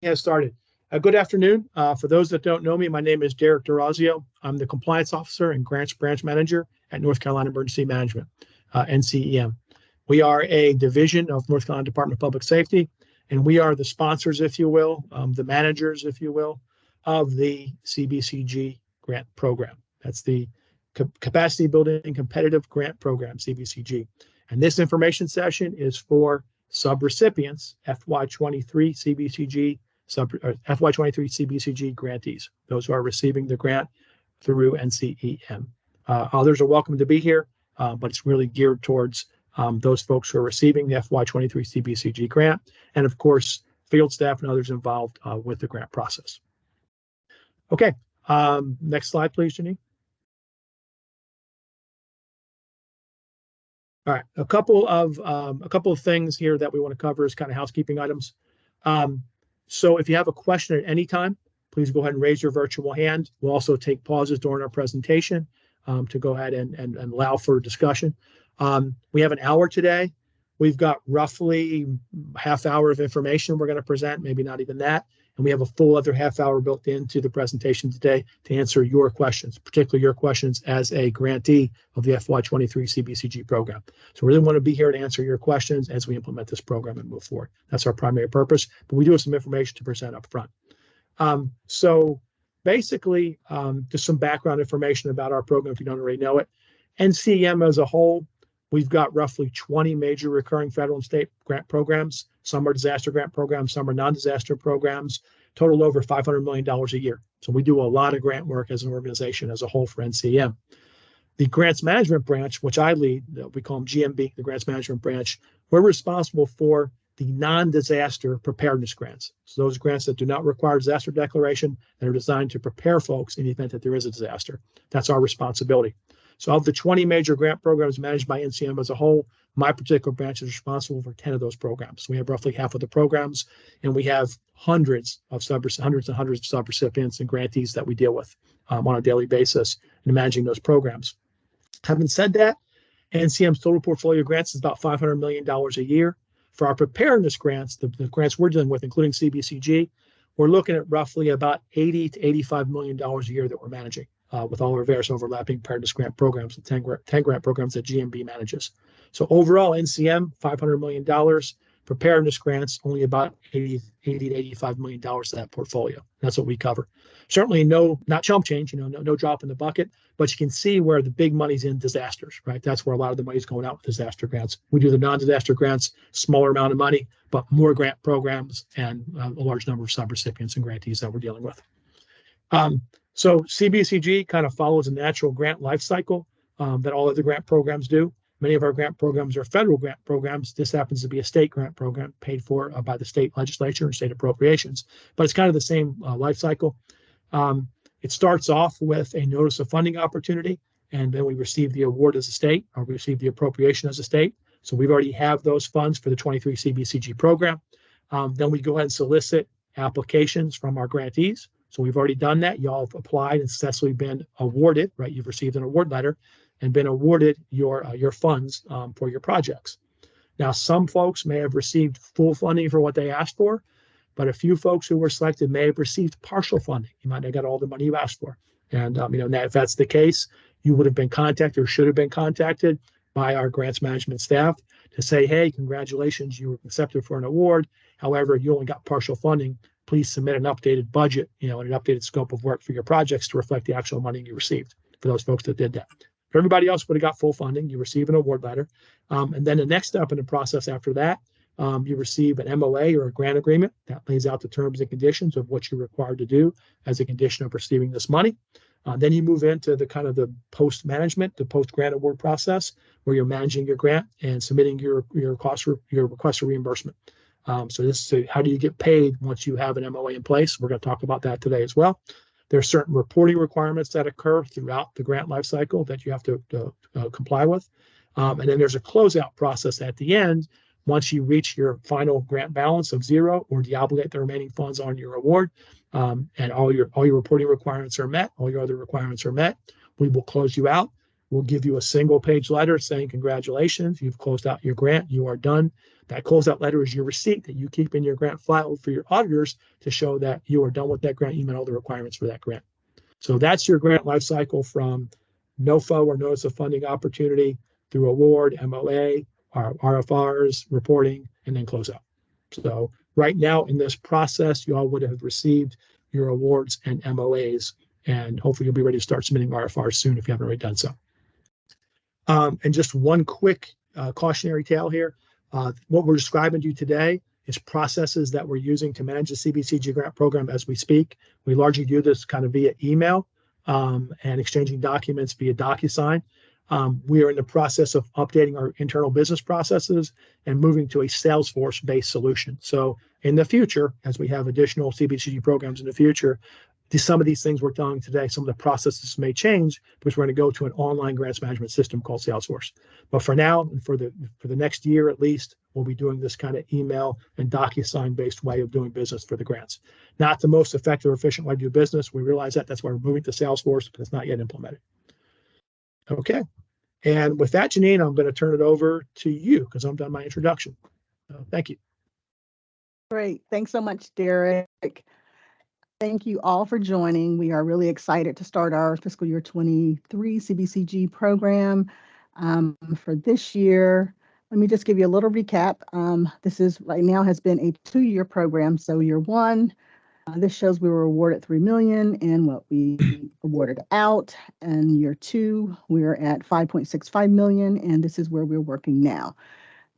has started. Good afternoon. For those that don't know me, my name is Derek D'Orazio. I'm the Compliance Officer and Branch Manager at North Carolina Emergency Management, NCEM. We are a division of North Carolina Department of Public Safety, and we are the sponsors, if you will, the managers, if you will, of the CBCG grant program. That's the Capacity Building Competitive Grant Program, CBCG. And this information session is for subrecipients, FY23 CBCG, FY23 CBCG grantees, those who are receiving the grant through NCEM. Others are welcome to be here, but it's really geared towards those folks who are receiving the FY23 CBCG grant, and of course, field staff and others involved with the grant process. Okay, next slide, please, Janine. All right, a couple of things here that we want to cover as kind of housekeeping items. So if you have a question at any time, please go ahead and raise your virtual hand. We'll also take pauses during our presentation to go ahead and allow for discussion. We have an hour today. We've got roughly half hour of information we're going to present, maybe not even that. And we have a full other half hour built into the presentation today to answer your questions, particularly your questions as a grantee of the FY23 CBCG program. So we really want to be here to answer your questions as we implement this program and move forward. That's our primary purpose, but we do have some information to present up front. So basically, just some background information about our program if you don't already know it. NCEM as a whole, we've got roughly 20 major recurring federal and state grant programs. Some are disaster grant programs, some are non-disaster programs, total over $500 million a year. So we do a lot of grant work as an organization as a whole for NCEM. The Grants Management Branch, which I lead, we call them GMB, the Grants Management Branch, we're responsible for the non-disaster preparedness grants. So those grants that do not require disaster declaration, that are designed to prepare folks in the event that there is a disaster. That's our responsibility. So of the 20 major grant programs managed by NCEM as a whole, my particular branch is responsible for 10 of those programs. So we have roughly half of the programs, and we have hundreds and hundreds of subrecipients and grantees that we deal with on a daily basis in managing those programs. Having said that, NCEM's total portfolio of grants is about $500 million a year. For our preparedness grants, the grants we're dealing with, including CBCG, we're looking at roughly about $80 to $85 million a year that we're managing. With all our various overlapping preparedness grant programs, the 10 grant programs that GMB manages. So overall, NCM, $500 million, preparedness grants, only about $80 to $85 million of that portfolio. That's what we cover. Certainly not chump change, no drop in the bucket, but you can see where the big money's in disasters, right? That's where a lot of the money's going out with disaster grants. We do the non-disaster grants, smaller amount of money, but more grant programs and a large number of subrecipients and grantees that we're dealing with. So CBCG kind of follows a natural grant life cycle that all other grant programs do. Many of our grant programs are federal grant programs. This happens to be a state grant program paid for by the state legislature and state appropriations, but it's kind of the same life cycle. It starts off with a notice of funding opportunity, and then we receive the award as a state, or we receive the appropriation as a state. So we've already have those funds for the 23 CBCG program. Then we go ahead and solicit applications from our grantees. So we've already done that. Y'all have applied and successfully been awarded, right? You've received an award letter and been awarded your funds for your projects. Now, some folks may have received full funding for what they asked for, but a few folks who were selected may have received partial funding. You might not get all the money you asked for. And if that's the case, you would have been contacted or should have been contacted by our grants management staff to say, hey, congratulations, you were accepted for an award. However, you only got partial funding. Please submit an updated budget, and an updated scope of work for your projects to reflect the actual money you received for those folks that did that. For everybody else would have got full funding, you receive an award letter. And then the next step in the process after that, you receive an MOA or a grant agreement that lays out the terms and conditions of what you're required to do as a condition of receiving this money. Then you move into the kind of the post-management, the post-grant award process, where you're managing your grant and submitting your request for reimbursement. So this is how do you get paid once you have an MOA in place. We're going to talk about that today as well. There are certain reporting requirements that occur throughout the grant lifecycle that you have to comply with. And then there's a closeout process at the end once you reach your final grant balance of zero or deobligate the remaining funds on your award, and all your reporting requirements are met, all your other requirements are met. We will close you out. we'll give you a single page letter saying, congratulations, you've closed out your grant, you are done. That closeout letter is your receipt that you keep in your grant file for your auditors to show that you are done with that grant, you met all the requirements for that grant. So that's your grant life cycle from NOFO or Notice of Funding Opportunity through award, MOA, RFRs, reporting, and then closeout. So right now in this process, you all would have received your awards and MOAs, and hopefully you'll be ready to start submitting RFRs soon if you haven't already done so. And just one quick cautionary tale here. What we're describing to you today is processes that we're using to manage the CBCG grant program as we speak. We largely do this kind of via email and exchanging documents via DocuSign. We are in the process of updating our internal business processes and moving to a Salesforce-based solution. So in the future, as we have additional CBCG programs in the future, some of these things we're doing today, some of the processes may change because we're going to go to an online grants management system called Salesforce. But for now, and for the next year at least, we'll be doing this kind of email and DocuSign based way of doing business for the grants. Not the most effective or efficient way to do business. We realize that. That's why we're moving to Salesforce, but it's not yet implemented. Okay. And with that, Janine, I'm going to turn it over to you because I'm done my introduction. Thank you. Great. Thanks so much, Derek. Thank you all for joining. We are really excited to start our fiscal year 23 CBCG program for this year. Let me just give you a little recap. This is right now has been a 2-year program. So year 1, this shows we were awarded $3 million and what we awarded out. And year 2, we're at $5.65 million, and this is where we're working now.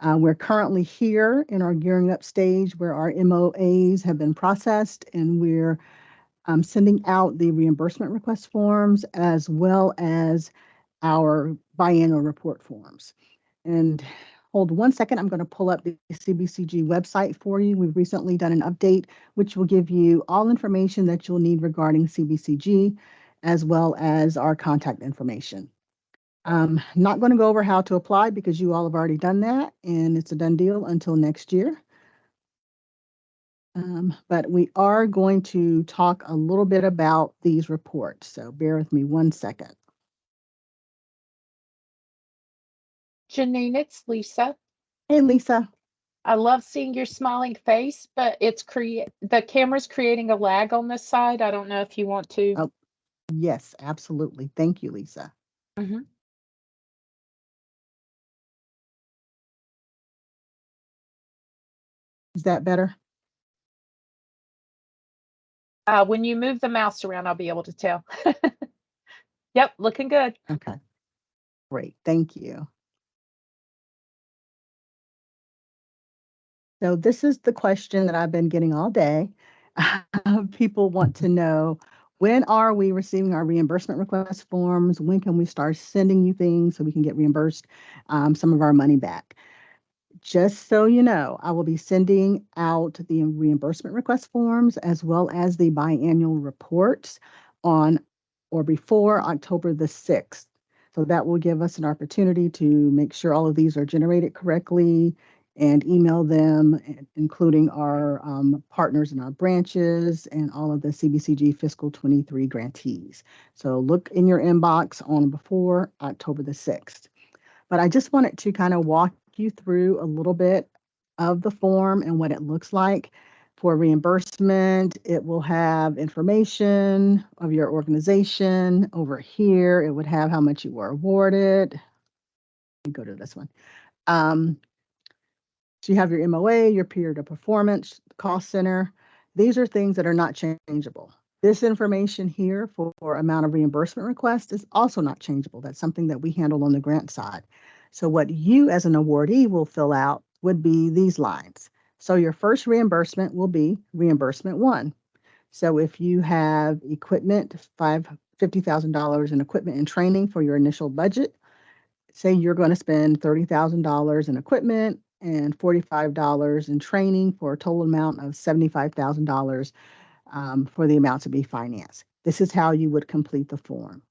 We're currently here in our gearing up stage where our MOAs have been processed, and we're sending out the reimbursement request forms as well as our biannual report forms. And hold one second, I'm going to pull up the CBCG website for you. We've recently done an update, which will give you all information that you'll need regarding CBCG, as well as our contact information. I'm not going to go over how to apply because you all have already done that, and it's a done deal until next year. But we are going to talk a little bit about these reports, so bear with me one second. Janine, it's Lisa. Hey, Lisa. I love seeing your smiling face, but it's the camera's creating a lag on this side. I don't know if you want to. Oh, yes, absolutely. Thank you, Lisa. Mm-hmm. Is that better? When you move the mouse around, I'll be able to tell. Yep, looking good. Okay, great. Thank you. So this is the question that I've been getting all day. People want to know, when are we receiving our reimbursement request forms? When can we start sending you things so we can get reimbursed some of our money back? Just so you know, I will be sending out the reimbursement request forms as well as the biannual reports on or before October the 6th. So that will give us an opportunity to make sure all of these are generated correctly and email them, including our partners in our branches and all of the CBCG fiscal 23 grantees. So look in your inbox on before October the 6th. But I just wanted to kind of walk you through a little bit of the form and what it looks like. For reimbursement, it will have information of your organization. Over here, it would have how much you were awarded. Let me go to this one. So you have your MOA, your period of performance, cost center. These are things that are not changeable. This information here for amount of reimbursement request is also not changeable. That's something that we handle on the grant side. So what you as an awardee will fill out would be these lines. So your first reimbursement will be reimbursement 1. So if you have equipment, $50,000 in equipment and training for your initial budget, say you're going to spend $30,000 in equipment and $45 in training for a total amount of $75,000 for the amount to be financed. This is how you would complete the form.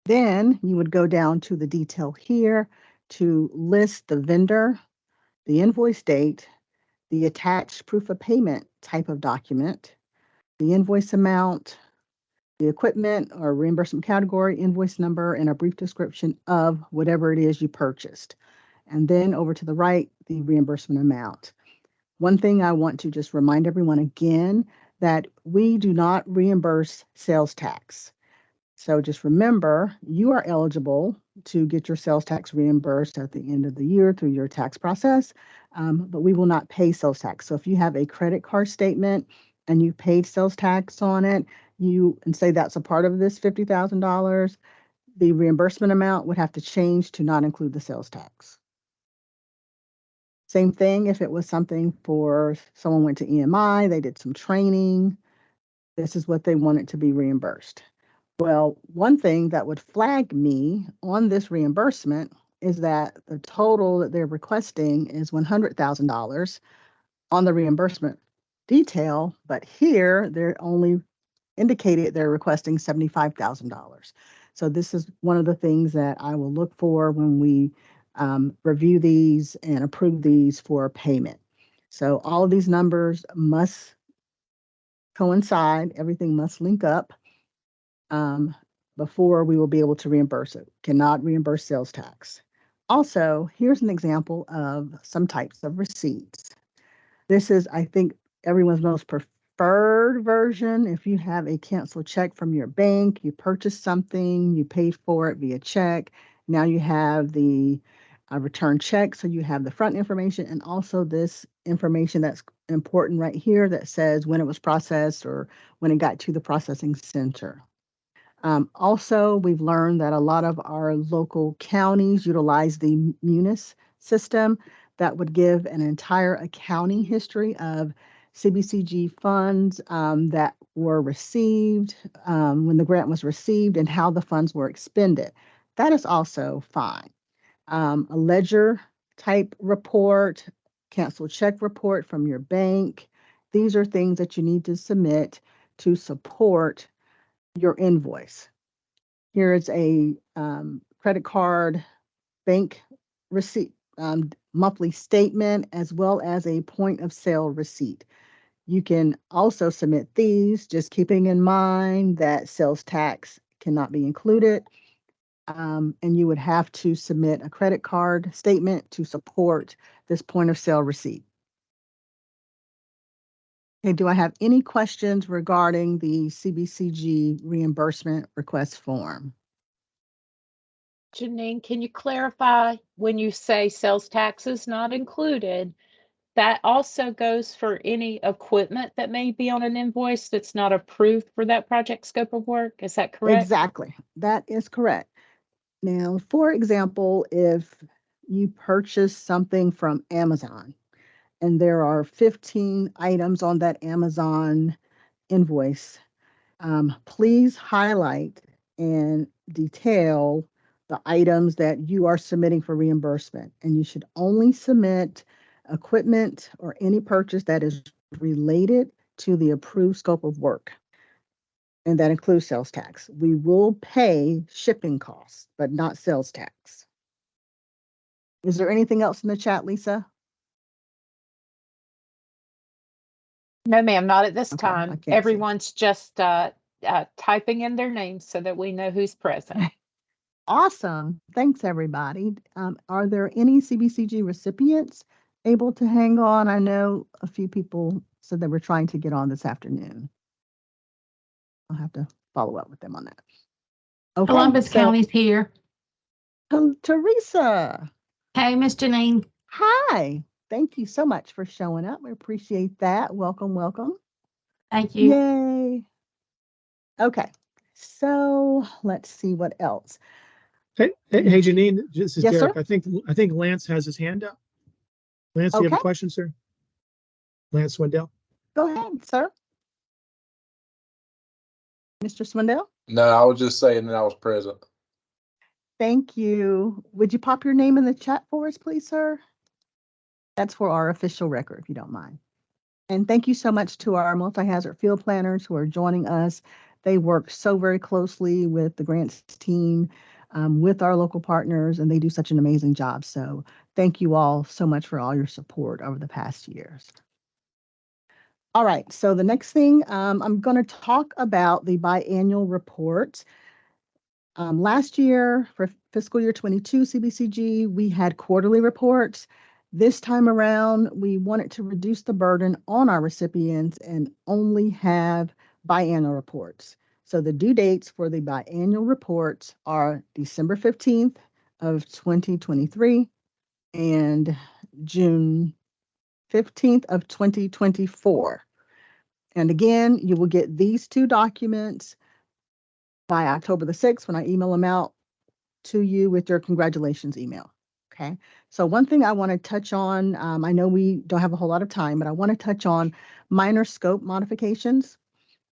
Then you would go down to the detail here to list the vendor, the invoice date, the attached proof of payment type of document, the invoice amount, the equipment or reimbursement category, invoice number, and a brief description of whatever it is you purchased. And then over to the right, the reimbursement amount. One thing I want to just remind everyone again, that we do not reimburse sales tax. So just remember, you are eligible to get your sales tax reimbursed at the end of the year through your tax process, but we will not pay sales tax. So if you have a credit card statement and you paid sales tax on it, and say that's a part of this $50,000, the reimbursement amount would have to change to not include the sales tax. Same thing if it was something for someone went to EMI, they did some training, this is what they wanted to be reimbursed. Well, one thing that would flag me on this reimbursement is that the total that they're requesting is $100,000 on the reimbursement detail, but here they're only indicated they're requesting $75,000. So this is one of the things that I will look for when we review these and approve these for payment. So all of these numbers must coincide, everything must link up before we will be able to reimburse it. Cannot reimburse sales tax. Also, here's an example of some types of receipts. This is, I think, everyone's most preferred version. If you have a canceled check from your bank, you purchased something, you paid for it via check. Now you have the return check. So you have the front information and also this information that's important right here that says when it was processed or when it got to the processing center. Also, we've learned that a lot of our local counties utilize the Munis system that would give an entire accounting history of CBCG funds that were received when the grant was received and how the funds were expended. That is also fine. A ledger type report, canceled check report from your bank. These are things that you need to submit to support your invoice. Here is a credit card, bank receipt, monthly statement, as well as a point of sale receipt. You can also submit these, just keeping in mind that sales tax cannot be included. And you would have to submit a credit card statement to support this point of sale receipt. Okay, do I have any questions regarding the CBCG reimbursement request form? Janine, can you clarify when you say sales tax is not included, that also goes for any equipment that may be on an invoice that's not approved for that project scope of work? Is that correct? Exactly. That is correct. Now, for example, if you purchase something from Amazon and there are 15 items on that Amazon invoice, please highlight and detail the items that you are submitting for reimbursement. And you should only submit equipment or any purchase that is related to the approved scope of work. And that includes sales tax. We will pay shipping costs, but not sales tax. Is there anything else in the chat, Lisa? No, ma'am, not at this Okay, I time. can't see. Everyone's just typing in their names so that we know who's present. Awesome. Thanks, everybody. Are there any CBCG recipients able to hang on? I know a few people said they were trying to get on this afternoon. I'll have to follow up with them on that. Okay, Columbus so County's here. Teresa, Hey, Miss Janine. hi. Thank you so much for showing up. We appreciate that. Welcome, welcome. Thank you. Yay. Okay, so let's see what else. Hey, Janine, this is Yes, Derek. sir. I think Lance has his hand up. Lance, do you have a Okay. question, sir? Lance Swindell. Go ahead, sir. Mr. Swindell? No, I was just saying that I was present. Thank you. Would you pop your name in the chat for us, please, sir? That's for our official record, if you don't mind. And thank you so much to our multi-hazard field planners who are joining us. They work so very closely with the grants team, with our local partners, and they do such an amazing job. So thank you all so much for all your support over the past years. All right, so the next thing I'm going to talk about the biannual report. Last year, for fiscal year 22 CBCG, we had quarterly reports. This time around, we wanted to reduce the burden on our recipients and only have biannual reports. So the due dates for the biannual reports are December 15th of 2023 and June 15th of 2024. And again, you will get these two documents by October the 6th when I email them out to you with your congratulations email. Okay. So one thing I want to touch on, I know we don't have a whole lot of time, but I want to touch on minor scope modifications.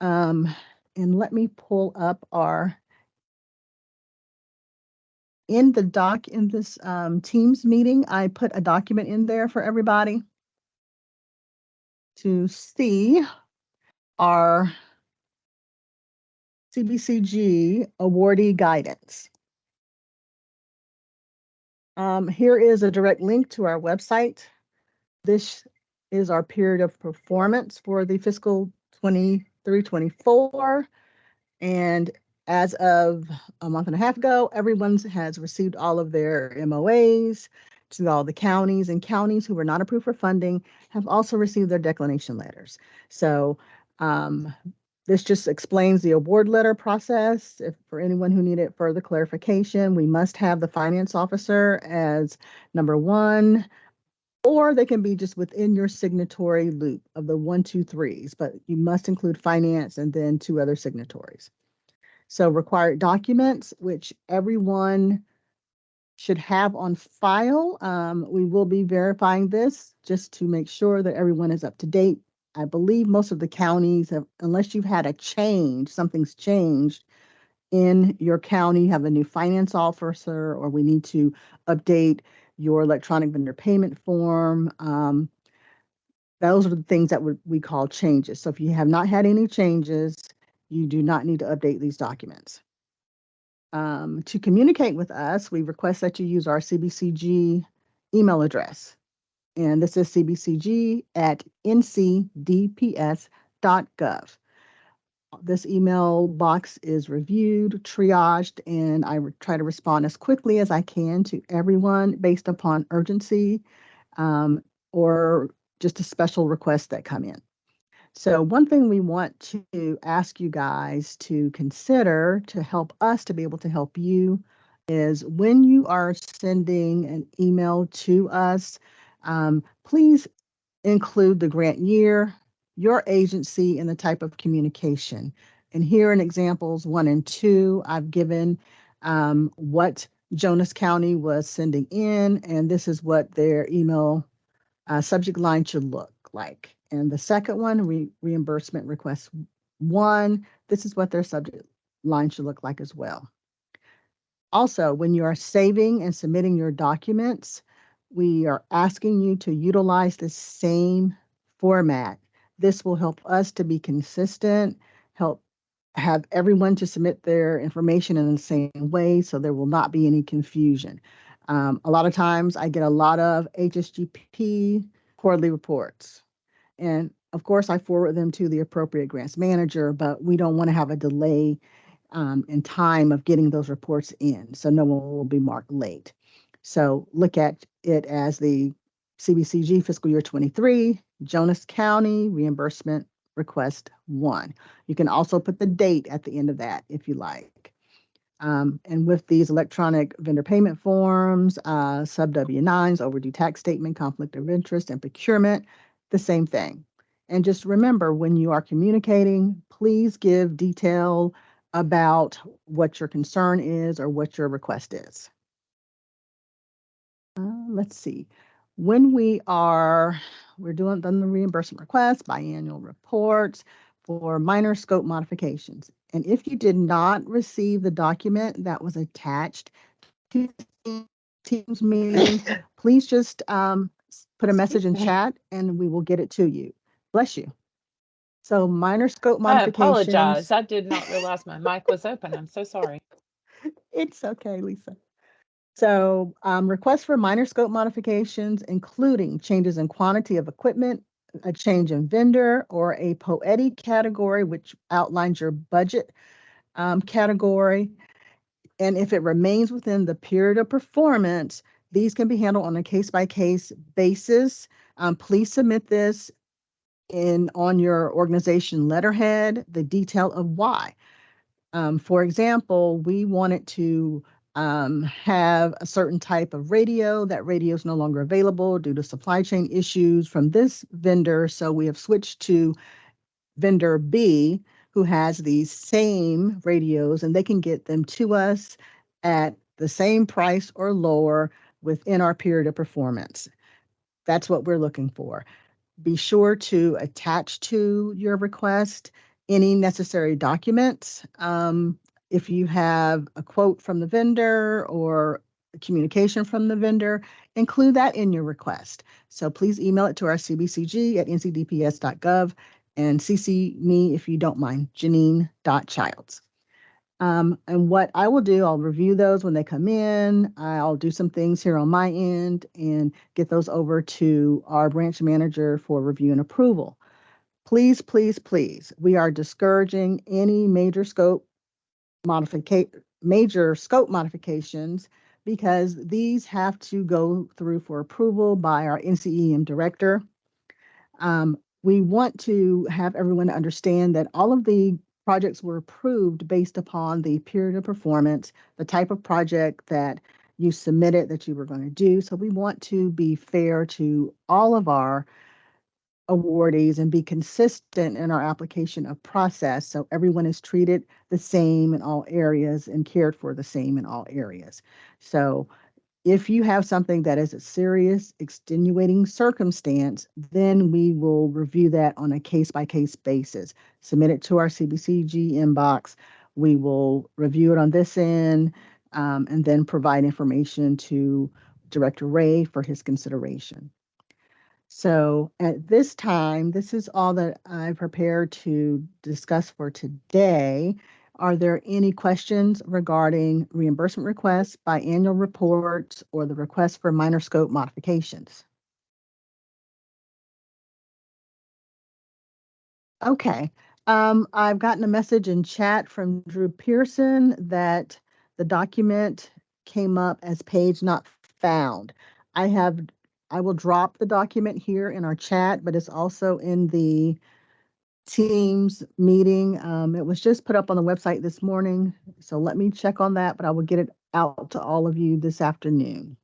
And let me pull up in this Teams meeting, I put a document in there for everybody to see our CBCG awardee guidance. Here is a direct link to our website. This is our period of performance for the fiscal 23-24. And as of a month and a half ago, everyone has received all of their MOAs to all the counties, and counties who were not approved for funding have also received their declination letters. So this just explains the award letter process. If for anyone who needed further clarification, we must have the finance officer as number one, or they can be just within your signatory loop of the 1, 2, 3s, but you must include finance and then 2 other signatories. So required documents, which everyone should have on file. We will be verifying this just to make sure that everyone is up to date. I believe most of the counties have, unless you've had a change, something's changed in your county, have a new finance officer, or we need to update your electronic vendor payment form. Those are the things that we call changes. So if you have not had any changes, you do not need to update these documents. To communicate with us, we request that you use our CBCG email address. And this is cbcg@ncdps.gov. This email box is reviewed, triaged, and I try to respond as quickly as I can to everyone based upon urgency or just a special request that come in. So one thing we want to ask you guys to consider to help us to be able to help you is when you are sending an email to us, please include the grant year, your agency, and the type of communication. And here in examples 1 and 2, I've given what Jonas County was sending in, and this is what their email subject line should look like. And the second one, reimbursement request 1, this is what their subject line should look like as well. Also, when you are saving and submitting your documents, we are asking you to utilize the same format. This will help us to be consistent, help have everyone to submit their information in the same way so there will not be any confusion. A lot of times I get a lot of HSGP quarterly reports. And of course, I forward them to the appropriate grants manager, but we don't want to have a delay in time of getting those reports in. So no one will be marked late. So look at it as the CBCG fiscal year 23, Jonas County reimbursement request 1. You can also put the date at the end of that if you like. And with these electronic vendor payment forms, sub W-9s, overdue tax statement, conflict of interest, and procurement, the same thing. And just remember, when you are communicating, please give detail about what your concern is or what your request is. Let's see. When we're done the reimbursement request, biannual reports for minor scope modifications. And if you did not receive the document that was attached to the Teams meeting, please just put a message in chat and we will get it to you. Bless you. So minor scope modifications. I apologize. I did not realize my mic was open. I'm so sorry. It's okay, Lisa. So requests for minor scope modifications, including changes in quantity of equipment, a change in vendor, or a poetic category, which outlines your budget category. And if it remains within the period of performance, these can be handled on a case-by-case basis. Please submit this on your organization letterhead, the detail of why. For example, we wanted to have a certain type of radio. That radio is no longer available due to supply chain issues from this vendor. So we have switched to vendor B, who has these same radios, and they can get them to us at the same price or lower within our period of performance. That's what we're looking for. Be sure to attach to your request any necessary documents. If you have a quote from the vendor or a communication from the vendor, include that in your request. So please email it to our cbcg@ncdps.gov and CC me if you don't mind, Janine.Childs. And what I will do, I'll review those when they come in. I'll do some things here on my end and get those over to our branch manager for review and approval. Please, please, please, we are discouraging any major scope modifications because these have to go through for approval by our NCEM director. We want to have everyone understand that all of the projects were approved based upon the period of performance, the type of project that you submitted that you were going to do. So we want to be fair to all of our awardees and be consistent in our application of process. So everyone is treated the same in all areas and cared for the same in all areas. So if you have something that is a serious extenuating circumstance, then we will review that on a case-by-case basis. Submit it to our CBCG inbox. We will review it on this end and then provide information to Director Ray for his consideration. So at this time, this is all that I prepared to discuss for today. Are there any questions regarding reimbursement requests, biannual reports, or the request for minor scope modifications? Okay. I've gotten a message in chat from Drew Pearson that the document came up as page not found. I will drop the document here in our chat, but it's also in the Teams meeting. It was just put up on the website this morning, so let me check on that, but I will get it out to all of you this afternoon.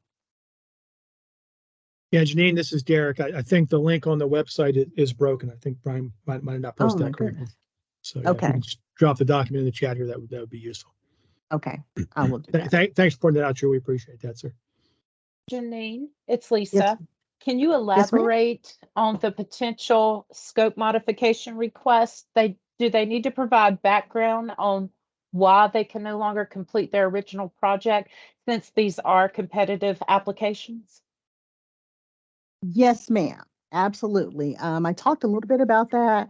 Yeah, Janine, this is Derek. I think the link on the website is broken. I think Brian might have not posted that correctly. Goodness. So yeah, if you can just drop the document in the chat here, that would be useful. Okay, I will do that. Thanks for pointing that out, Drew. We appreciate that, sir. Janine, it's Lisa. Yes. Can you Yes, ma'am. elaborate on the potential scope modification requests? Do they need to provide background on why they can no longer complete their original project since these are competitive applications? Yes, ma'am. Absolutely. I talked a little bit about that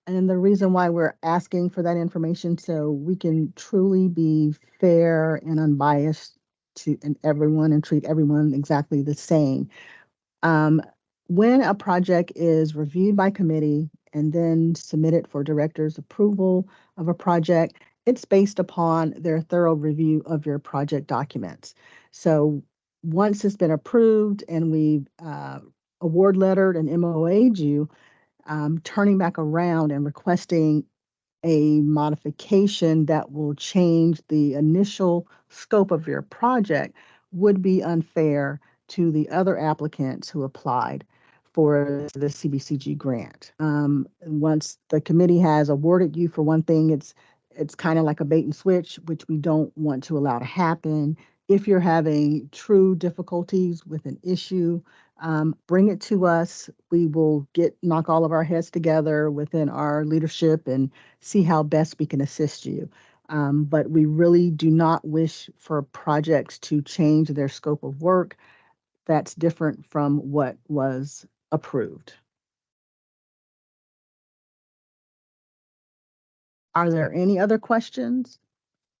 and the reason why we're asking for that information so we can truly be fair and unbiased to everyone and treat everyone exactly the same. When a project is reviewed by committee and then submitted for director's approval of a project, it's based upon their thorough review of your project documents. So once it's been approved and we've award lettered and MOA'd you, turning back around and requesting a modification that will change the initial scope of your project would be unfair to the other applicants who applied for the CBCG grant. Once the committee has awarded you for one thing, it's kind of like a bait and switch, which we don't want to allow to happen. If you're having true difficulties with an issue, bring it to us. We will knock all of our heads together within our leadership and see how best we can assist you. But we really do not wish for projects to change their scope of work that's different from what was approved. Are there any other questions?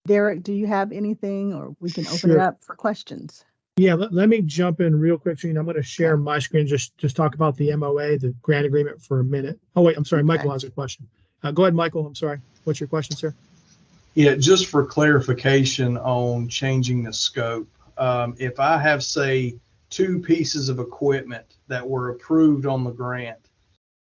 Derek, do you have anything, or we can open it Sure. up for questions? Yeah, let me jump in real quick, Gene. I'm going to share my screen, just talk about the MOA, the grant agreement for a minute. Oh, wait, I'm sorry. Michael has a question. Go ahead, Michael. I'm sorry. What's your question, sir? Yeah, just for clarification on changing the scope. If I have, say, 2 pieces of equipment that were approved on the grant,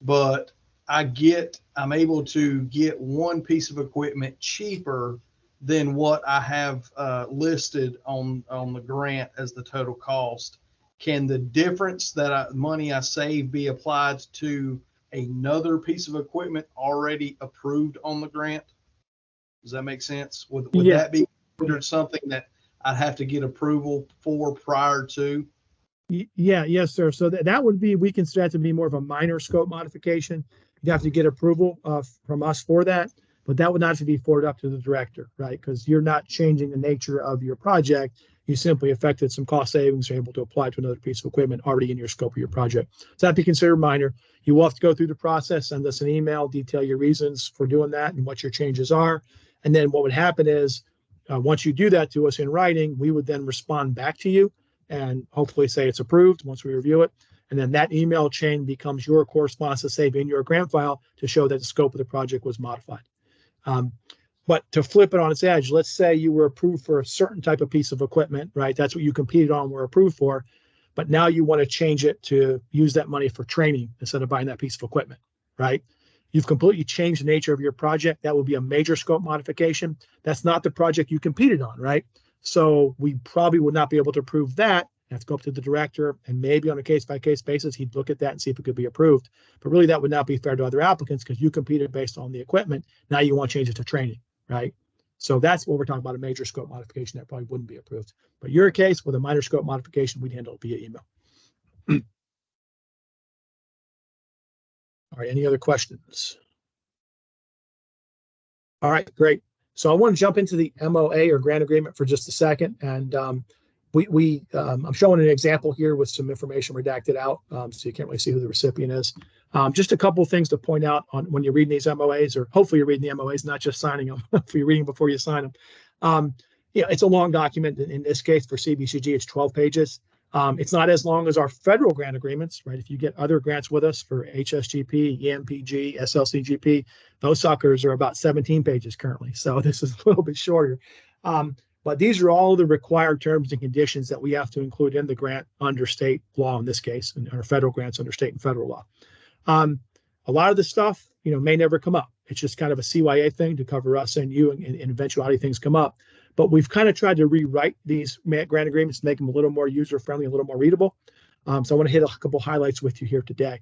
but I'm able to get 1 piece of equipment cheaper than what I have listed on the grant as the total cost. Can the difference money I save be applied to another piece of equipment already approved on the grant? Does that make sense? Would Yeah. that be considered something that I'd have to get approval for prior to? Yeah, yes, sir. So that would be, we consider that to be more of a minor scope modification. You'd have to get approval from us for that, but that would not have to be forwarded up to the director, right? Because you're not changing the nature of your project. You simply affected some cost savings, you're able to apply to another piece of equipment already in your scope of your project. So that'd be considered minor. You will have to go through the process, send us an email, detail your reasons for doing that and what your changes are. And then what would happen is, once you do that to us in writing, we would then respond back to you and hopefully say it's approved once we review it. And then that email chain becomes your correspondence to save in your grant file to show that the scope of the project was modified. But to flip it on its edge, let's say you were approved for a certain type of piece of equipment, right? That's what you competed on, were approved for. But now you want to change it to use that money for training instead of buying that piece of equipment, right? You've completely changed the nature of your project. That would be a major scope modification. That's not the project you competed on, right? So we probably would not be able to approve that. You have to go up to the director, and maybe on a case-by-case basis, he'd look at that and see if it could be approved. But really, that would not be fair to other applicants because you competed based on the equipment. Now you want to change it to training, right? So that's what we're talking about, a major scope modification that probably wouldn't be approved. But your case, with a minor scope modification, we'd handle it via email. All right, any other questions? All right, great. So I want to jump into the MOA or grant agreement for just a second. And I'm showing an example here with some information redacted out, so you can't really see who the recipient is. Just a couple of things to point out on when you're reading these MOAs, or hopefully you're reading the MOAs, not just signing them. If you're reading before you sign them. Yeah, it's a long document. In this case, for CBCG, it's 12 pages. It's not as long as our federal grant agreements, right? If you get other grants with us for HSGP, EMPG, SLCGP, those suckers are about 17 pages currently. So this is a little bit shorter. But these are all the required terms and conditions that we have to include in the grant under state law in this case, and our federal grants under state and federal law. A lot of this stuff, may never come up. It's just kind of a CYA thing to cover us and you, and eventuality things come up. But we've kind of tried to rewrite these grant agreements to make them a little more user-friendly, a little more readable. So I want to hit a couple highlights with you here today.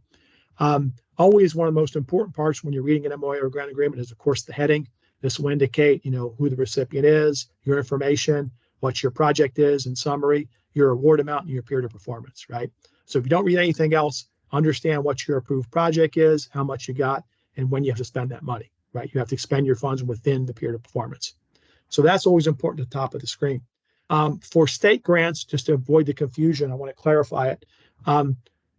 Always one of the most important parts when you're reading an MOA or grant agreement is, of course, the heading. This will indicate, who the recipient is, your information, what your project is in summary, your award amount, and your period of performance, right? So if you don't read anything else, understand what your approved project is, how much you got, and when you have to spend that money, right? You have to expend your funds within the period of performance. So that's always important at the top of the screen. For state grants, just to avoid the confusion, I want to clarify it.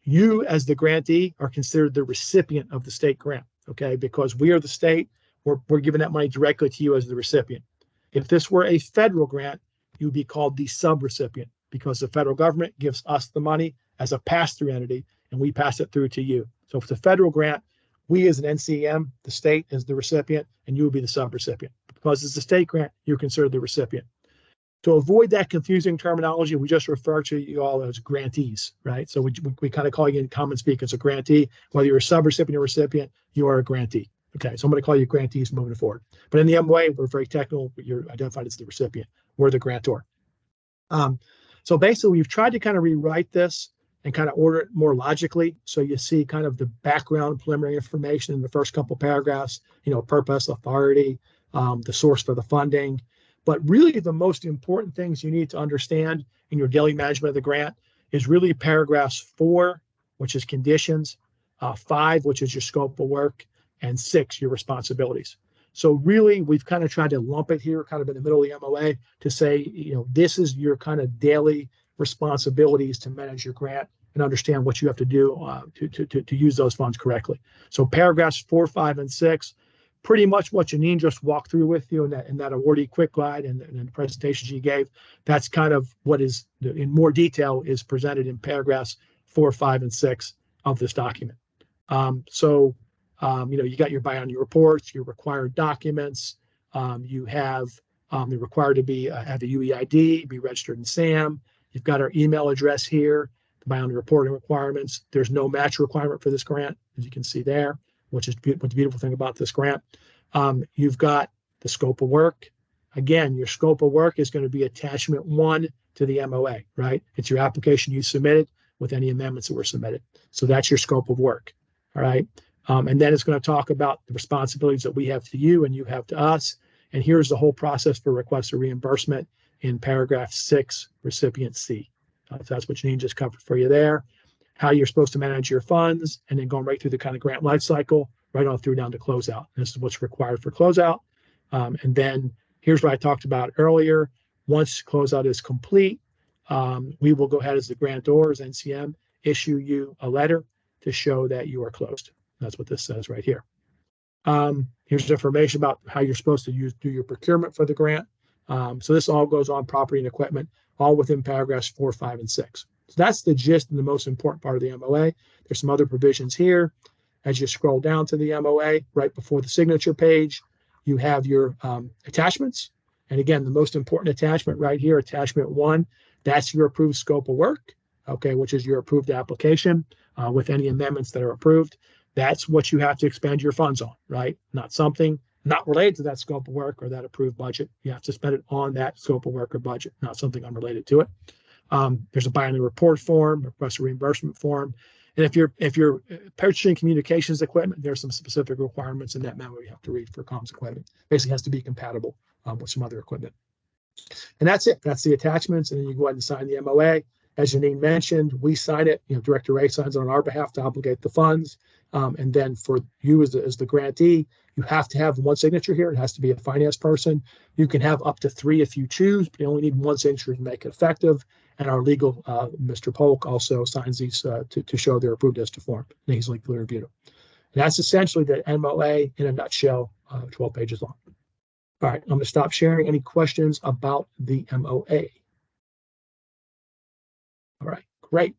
You as the grantee are considered the recipient of the state grant, okay? Because we are the state, we're giving that money directly to you as the recipient. If this were a federal grant, you would be called the subrecipient because the federal government gives us the money as a pass-through entity and we pass it through to you. So if it's a federal grant, we as an NCM, the state is the recipient and you will be the subrecipient. Because it's a state grant, you're considered the recipient. To avoid that confusing terminology, we just refer to you all as grantees, right? So we kind of call you in common speak as a grantee. Whether you're a subrecipient or recipient, you are a grantee. Okay, so I'm going to call you grantees moving forward. But in the MOA, we're very technical. You're identified as the recipient. We're the grantor. So basically, we've tried to kind of rewrite this and kind of order it more logically. So you see kind of the background preliminary information in the first couple paragraphs, purpose, authority, the source for the funding. But really the most important things you need to understand in your daily management of the grant is really paragraphs 4, which is conditions, 5, which is your scope of work, and 6, your responsibilities. So really, we've kind of tried to lump it here, kind of in the middle of the MOA, to say, this is your kind of daily responsibilities to manage your grant and understand what you have to do to use those funds correctly. So paragraphs 4, 5, and 6 pretty much what Janine just walked through with you in that awardee quick guide and the presentation she gave. That's kind of what is in more detail is presented in paragraphs 4, 5, and 6 of this document. You got your biannual reports, your required documents. You have you're required to have a UEID, be registered in SAM. You've got our email address here, the biannual reporting requirements. There's no match requirement for this grant, as you can see there, which is what's the beautiful thing about this grant. You've got the scope of work. Again, your scope of work is going to be attachment 1 to the MOA, right? It's your application you submitted with any amendments that were submitted. So that's your scope of work, all right? And then it's going to talk about the responsibilities that we have to you and you have to us. And here's the whole process for request of reimbursement in paragraph 6, recipient C. So that's what Janine just covered for you there. How you're supposed to manage your funds, and then going right through the kind of grant life cycle, right on through down to closeout. And this is what's required for closeout. And then here's what I talked about earlier. Once closeout is complete, we will go ahead as the grantor, as NCM, issue you a letter to show that you are closed. That's what this says right here. Here's information about how you're supposed to do your procurement for the grant. So this all goes on property and equipment, all within paragraphs 4, 5, and 6. So that's the gist and the most important part of the MOA. There's some other provisions here. As you scroll down to the MOA, right before the signature page, you have your attachments. And again, the most important attachment right here, attachment 1, that's your approved scope of work, okay, which is your approved application with any amendments that are approved. That's what you have to expend your funds on, right? Not something not related to that scope of work or that approved budget. You have to spend it on that scope of work or budget, not something unrelated to it. There's a biannual report form, request a reimbursement form. And if you're purchasing communications equipment, there's some specific requirements in that memo you have to read for comms equipment. Basically has to be compatible with some other equipment. And that's it. That's the attachments. And then you go ahead and sign the MOA. As Janine mentioned, we sign it. Director Ray signs it on our behalf to obligate the funds. And then for you as the grantee, you have to have one signature here. It has to be a finance person. You can have up to 3 if you choose, but you only need one signature to make it effective. And our legal, Mr. Polk, also signs these to show they're approved as to form. And he's legally reviewed them. And that's essentially the MOA in a nutshell, 12 pages long. All right, I'm going to stop sharing. Any questions about the MOA? All right, great.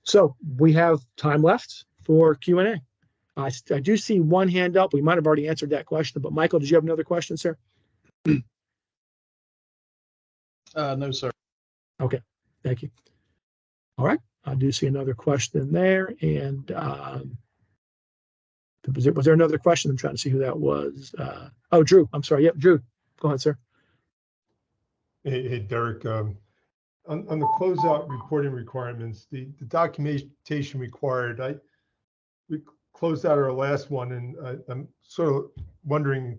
So we have time left for Q&A. I do see one hand up. We might have already answered that question, but Michael, did you have another question, sir? No, sir. Okay, thank you. All right, I do see another question there. And was there another question? I'm trying to see who that was. Oh, Drew, I'm sorry. Yep, Drew, go ahead, sir. Hey, Derek. On the closeout reporting requirements, the documentation required, we closed out our last one, and I'm sort of wondering,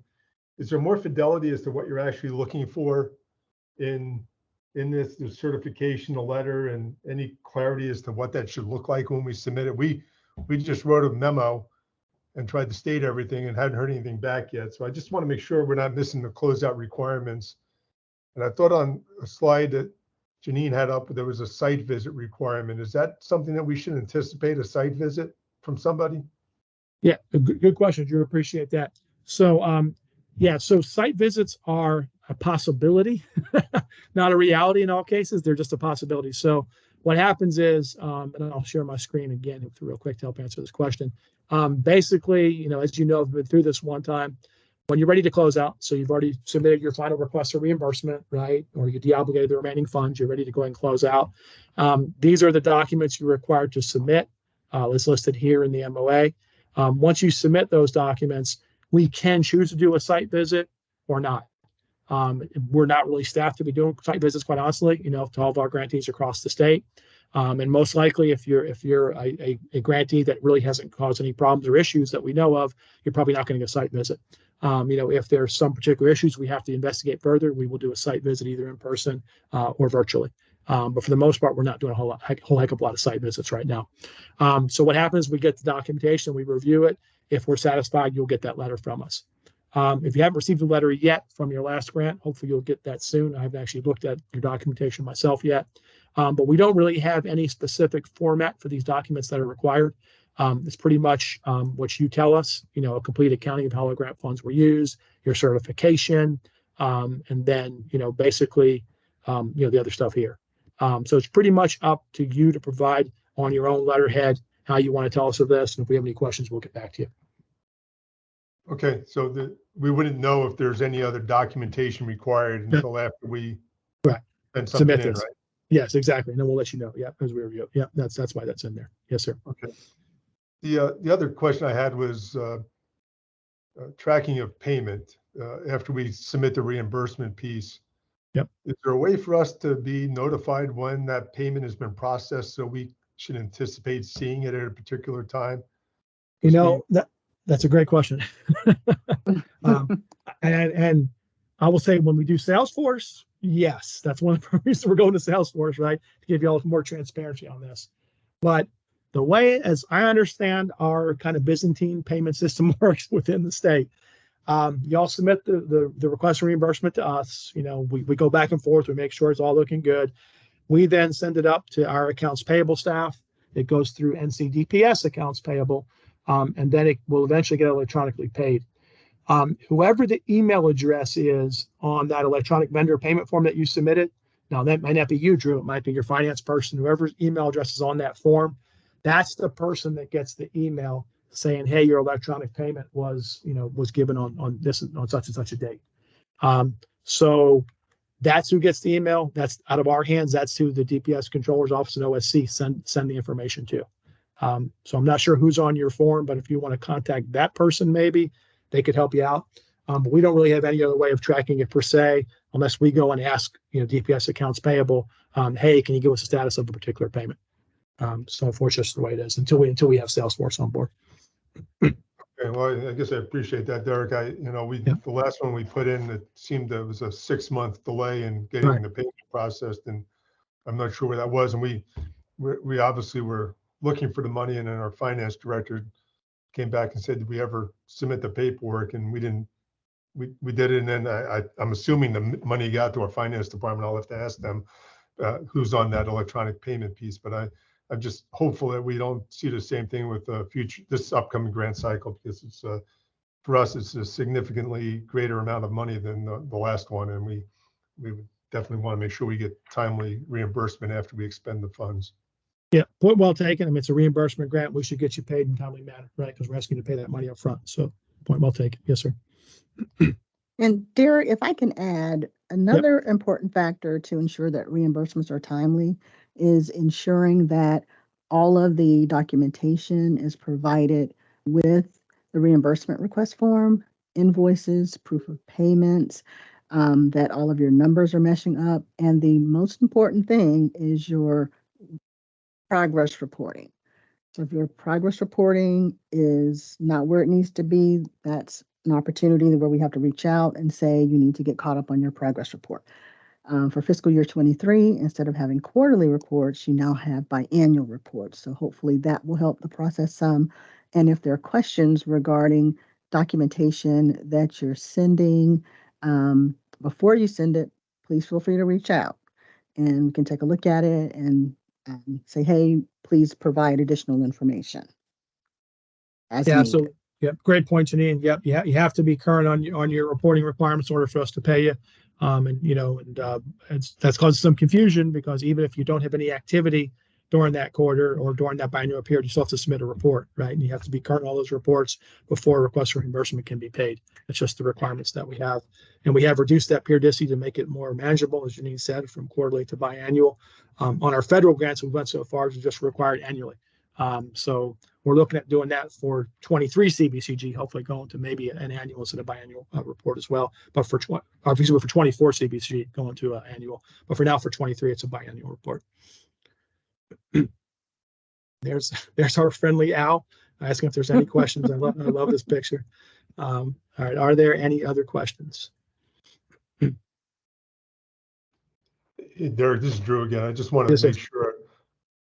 is there more fidelity as to what you're actually looking for in this, the certification, the letter, and any clarity as to what that should look like when we submit it? We just wrote a memo and tried to state everything and hadn't heard anything back yet. So I just want to make sure we're not missing the closeout requirements. And I thought on a slide that Janine had up, there was a site visit requirement. Is that something that we should anticipate, a site visit from somebody? Yeah, good question, Drew. Appreciate that. So, so site visits are a possibility, not a reality in all cases. They're just a possibility. So what happens is, and I'll share my screen again real quick to help answer this question. Basically, as you know, I've been through this one time. When you're ready to close out, so you've already submitted your final request for reimbursement, right? Or you deobligated the remaining funds, you're ready to go ahead and close out. These are the documents you're required to submit. It's listed here in the MOA. Once you submit those documents, we can choose to do a site visit or not. We're not really staffed to be doing site visits, quite honestly, to all of our grantees across the state. And most likely, if you're a grantee that really hasn't caused any problems or issues that we know of, you're probably not going to get a site visit. If there's some particular issues we have to investigate further, we will do a site visit either in person or virtually. But for the most part, we're not doing a whole heck of a lot of site visits right now. So what happens, we get the documentation, we review it. If we're satisfied, you'll get that letter from us. If you haven't received a letter yet from your last grant, hopefully you'll get that soon. I haven't actually looked at your documentation myself yet. But we don't really have any specific format for these documents that are required. It's pretty much what you tell us, a complete accounting of how the grant funds were used, your certification, and then, basically, the other stuff here. So it's pretty much up to you to provide on your own letterhead how you want to tell us of this. And if we have any questions, we'll get back to you. Okay, so we wouldn't know if there's any other documentation required until after we send something Submit in, this. right? Yes, exactly. And then we'll let you know. Yeah, as we review. Yeah, that's why that's in there. Yes, sir. Okay. The other question I had was tracking of payment after we submit the reimbursement piece. Yep. Is there a way for us to be notified when that payment has been processed so we should anticipate seeing it at a particular time? That's a great question. And I will say when we do Salesforce, yes, that's one of the reasons we're going to Salesforce, right? To give you all more transparency on this. But the way, as I understand, our kind of Byzantine payment system works within the state, y'all submit the request for reimbursement to us. We go back and forth. We make sure it's all looking good. We then send it up to our accounts payable staff. It goes through NCDPS accounts payable, and then it will eventually get electronically paid. Whoever the email address is on that electronic vendor payment form that you submitted, now that might not be you, Drew, it might be your finance person, whoever's email address is on that form, that's the person that gets the email saying, hey, your electronic payment was given on such and such a date. So that's who gets the email. That's out of our hands. That's who the DPS controller's office and OSC send the information to. So I'm not sure who's on your form, but if you want to contact that person, maybe they could help you out. But we don't really have any other way of tracking it per se, unless we go and ask, DPS accounts payable, hey, can you give us a status of a particular payment? So unfortunately, that's the way it is until we have Salesforce on board. Okay, well, I guess I appreciate that, Derek. The last one we put in, it seemed that it was a 6-month delay in getting the payment processed, and I'm not sure where that was. And we obviously were looking for the money, and then our finance director came back and said, did we ever submit the paperwork? And we didn't. We did it, and then I'm assuming the money got to our finance department. I'll have to ask them who's on that electronic payment piece, but I'm just hopeful that we don't see the same thing with this upcoming grant cycle, because it's for us, it's a significantly greater amount of money than the last one, and we would definitely want to make sure we get timely reimbursement after we expend the funds. Yeah, point well taken. I mean, it's a reimbursement grant. We should get you paid in a timely manner, right? Because we're asking you to pay that money up front. So point well taken. Yes, sir. And Derek, if I can add, another important factor to ensure that reimbursements are timely is ensuring that all of the documentation is provided with the reimbursement request form, invoices, proof of payments, that all of your numbers are meshing up. And the most important thing is your progress reporting. So if your progress reporting is not where it needs to be, that's an opportunity where we have to reach out and say you need to get caught up on your progress report. For fiscal year 23, instead of having quarterly reports, you now have biannual reports. So hopefully that will help the process some. And if there are questions regarding documentation that you're sending, before you send it, please feel free to reach out and we can take a look at it and say, hey, please provide additional information as needed. So great point, Janine. Yep, you have to be current on your reporting requirements in order for us to pay you. That's caused some confusion, because even if you don't have any activity during that quarter or during that biannual period, you still have to submit a report, right? And you have to be current on all those reports before a request for reimbursement can be paid. It's just the requirements that we have. And we have reduced that periodicity to make it more manageable, as Janine said, from quarterly to biannual. On our federal grants, we went so far as just required annually. So we're looking at doing that for 23 CBCG, hopefully going to maybe an annual instead of biannual report as well. But for 24 CBCG, going to an annual. But for now, for 23, it's a biannual report. There's our friendly owl asking if there's any questions. I love this picture. All right, are there any other questions? Derek, this is Drew again. I just want to make sure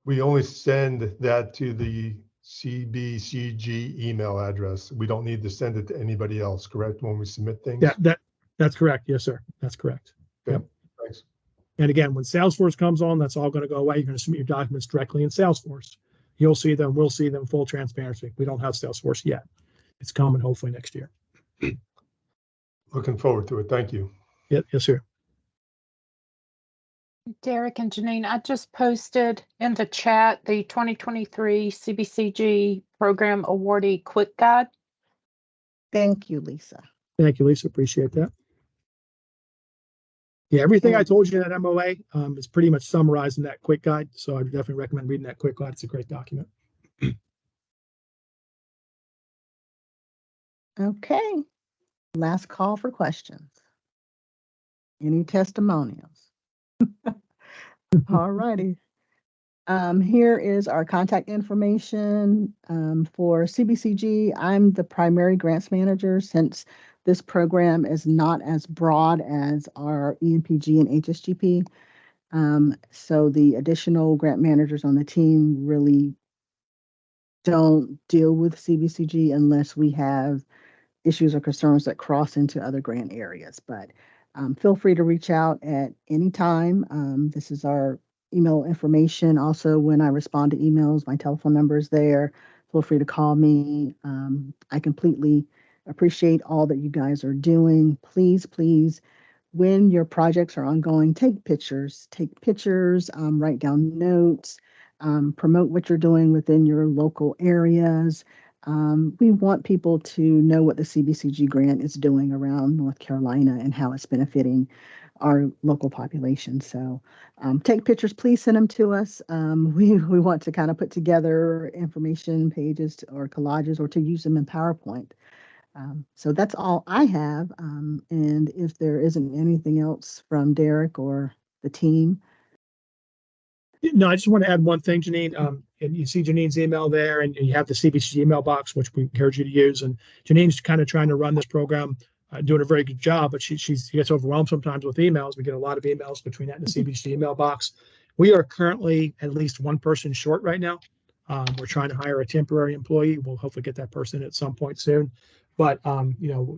we only send that to the CBCG email address. We don't need to send it to anybody else, correct, when we submit things? Yeah, that's correct. Yes, sir. That's correct. Okay. Yep. Thanks. And again, when Salesforce comes on, that's all going to go away. You're going to submit your documents directly in Salesforce. You'll see them. We'll see them. Full transparency. We don't have Salesforce yet. It's coming hopefully next year. Looking forward to it. Thank you. Yes, sir. Derek and Janine, I just posted in the chat the 2023 CBCG Program Awardee Quick Guide. Thank you, Lisa. Thank you, Lisa. Appreciate that. Yeah, everything I told you in that MOA is pretty much summarized in that quick guide. So I would definitely recommend reading that quick guide. It's a great document. Okay. Last call for questions. Any testimonials? All righty. Here is our contact information for CBCG. I'm the primary grants manager since this program is not as broad as our EMPG and HSGP. So the additional grant managers on the team really don't deal with CBCG unless we have issues or concerns that cross into other grant areas. But feel free to reach out at any time. This is our email information. Also, when I respond to emails, my telephone number is there. Feel free to call me. I completely appreciate all that you guys are doing. Please, please, when your projects are ongoing, take pictures, write down notes, promote what you're doing within your local areas. We want people to know what the CBCG grant is doing around North Carolina and how it's benefiting our local population. So take pictures, please send them to us. We want to kind of put together information pages or collages or to use them in PowerPoint. So that's all I have. And if there isn't anything else from Derek or the team. No, I just want to add one thing, Janine. And you see Janine's email there, and you have the CBCG email box, which we encourage you to use. And Janine's kind of trying to run this program, doing a very good job, but she gets overwhelmed sometimes with emails. We get a lot of emails between that and the CBCG email box. We are currently at least one person short right now. We're trying to hire a temporary employee. We'll hopefully get that person at some point soon. But, you know,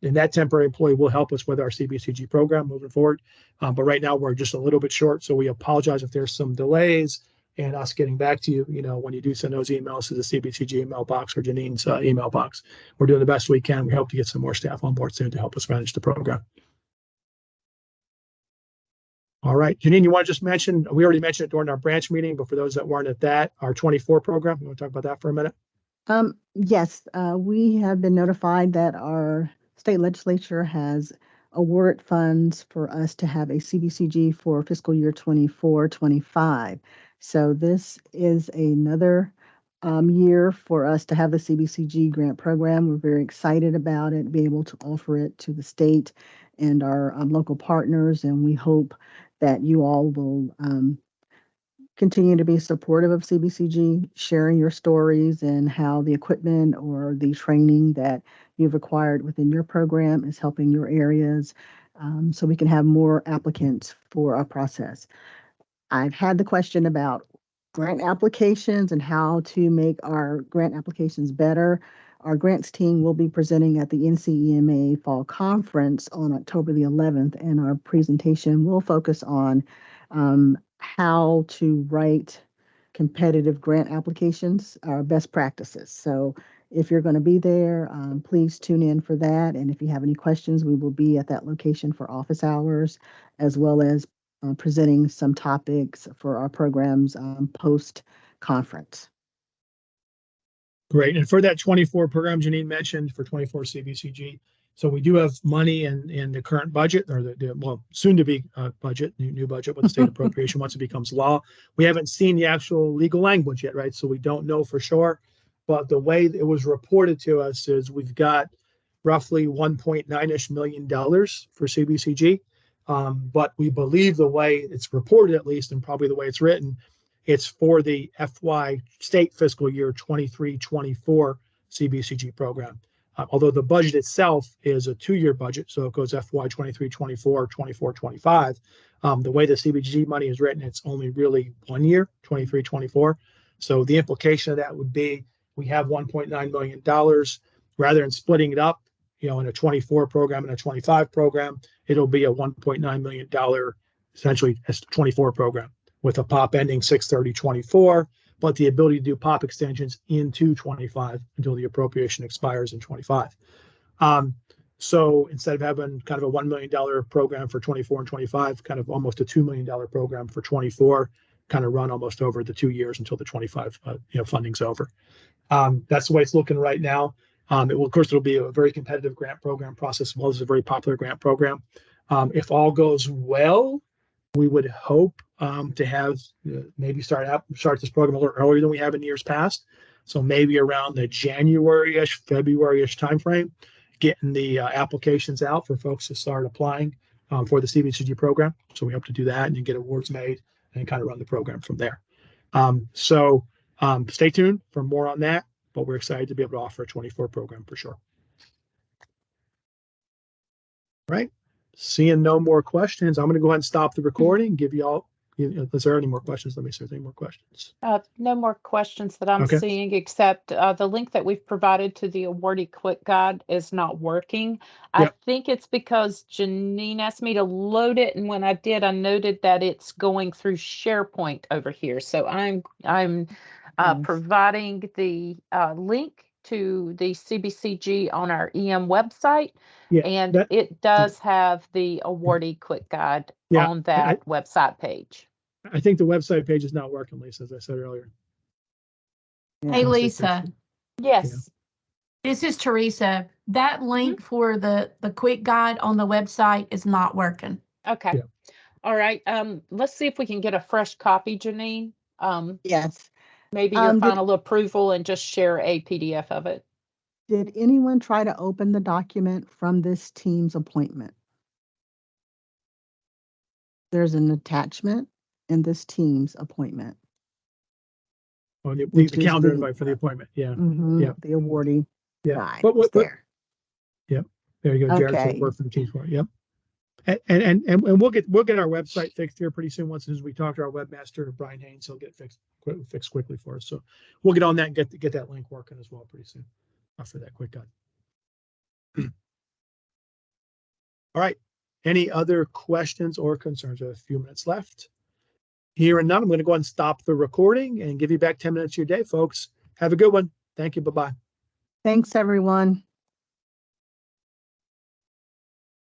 and that temporary employee will help us with our CBCG program moving forward. But right now we're just a little bit short. So we apologize if there's some delays and us getting back to you, you know, when you do send those emails to the CBCG email box or Janine's email box. We're doing the best we can. We hope to get some more staff on board soon to help us manage the program. All right, Janine, you want to just mention, we already mentioned it during our branch meeting, but for those that weren't at that, our 24 program, you want to talk about that for a minute? Yes, we have been notified that our state legislature has awarded funds for us to have a CBCG for fiscal year 24-25. So this is another year for us to have the CBCG grant program. We're very excited about it, be able to offer it to the state and our local partners, and we hope that you all will continue to be supportive of CBCG, sharing your stories and how the equipment or the training that you've acquired within your program is helping your areas, so we can have more applicants for our process. I've had the question about grant applications and how to make our grant applications better. Our grants team will be presenting at the NCEMA Fall Conference on October the 11th, and our presentation will focus on how to write competitive grant applications, best practices. So if you're going to be there, please tune in for that. And if you have any questions, we will be at that location for office hours, as well as presenting some topics for our programs post-conference. Great. And for that 24 program Janine mentioned for 24 CBCG, so we do have money in the current budget, or the well, soon to be budget, new budget with the state appropriation once it becomes law. We haven't seen the actual legal language yet, right? So we don't know for sure. But the way it was reported to us is we've got roughly $1.9-ish million for CBCG. But we believe the way it's reported, at least, and probably the way it's written, it's for the FY state fiscal year 23-24 CBCG program. Although the budget itself is a 2-year budget, so it goes FY 23-24, 24-25. The way the CBCG money is written, it's only really 1 year, 23-24. So the implication of that would be we have $1.9 million. Rather than splitting it up, you know, in a 24 program and a 25 program, it'll be a $1.9 million, essentially, 24 program with a pop ending 6/30/24, but the ability to do POP extensions into 25 until the appropriation expires in 25. So instead of having kind of a $1 million program for 24 and 25, kind of almost a $2 million program for 24, kind of run almost over the 2 years until the 25 funding's over. That's the way it's looking right now. Of course, it'll be a very competitive grant program process, as well as a very popular grant program. If all goes well, we would hope to have maybe start this program a little earlier than we have in years past. So maybe around the January-ish, February-ish timeframe, getting the applications out for folks to start applying for the CBCG program. So we hope to do that and then get awards made and kind of run the program from there. So stay tuned for more on that, but we're excited to be able to offer a 24 program for sure. All right. Seeing no more questions, I'm going to go ahead and stop the recording, give you all, is there any more questions? Let me see if there's any more questions. No more questions that I'm seeing, except the link that we've provided to the awardee quick guide is not working. I think it's because Janine asked me to load it, and when I did, I noted that it's going through SharePoint over here. So I'm providing the link to the CBCG on our EM website. And it does have the awardee quick guide on that website page. I think the website page is not working, Lisa, as I said earlier. Hey, Lisa. Yes. This is Teresa. That link for the quick guide on the website is not working. Okay. All right. Let's see if we can get a fresh copy, Janine. Yes. Maybe your final approval and just share a PDF of it. Did anyone try to open the document from this team's appointment? There's an attachment in this team's appointment. Oh, the calendar invite for the appointment. Yeah. The awardee. Yeah. But there. Yep. There you go. Jared work for the team for it. Yep. And we'll get our website fixed here pretty soon. Once as we talk to our webmaster, Brian Haynes, he'll get fixed quickly for us. So we'll get on that and get that link working as well pretty soon for that quick guide. All right. Any other questions or concerns? We have a few minutes left. Hearing none, I'm going to go ahead and stop the recording and give you back 10 minutes of your day, folks. Have a good one. Thank you. Bye-bye. Thanks, everyone.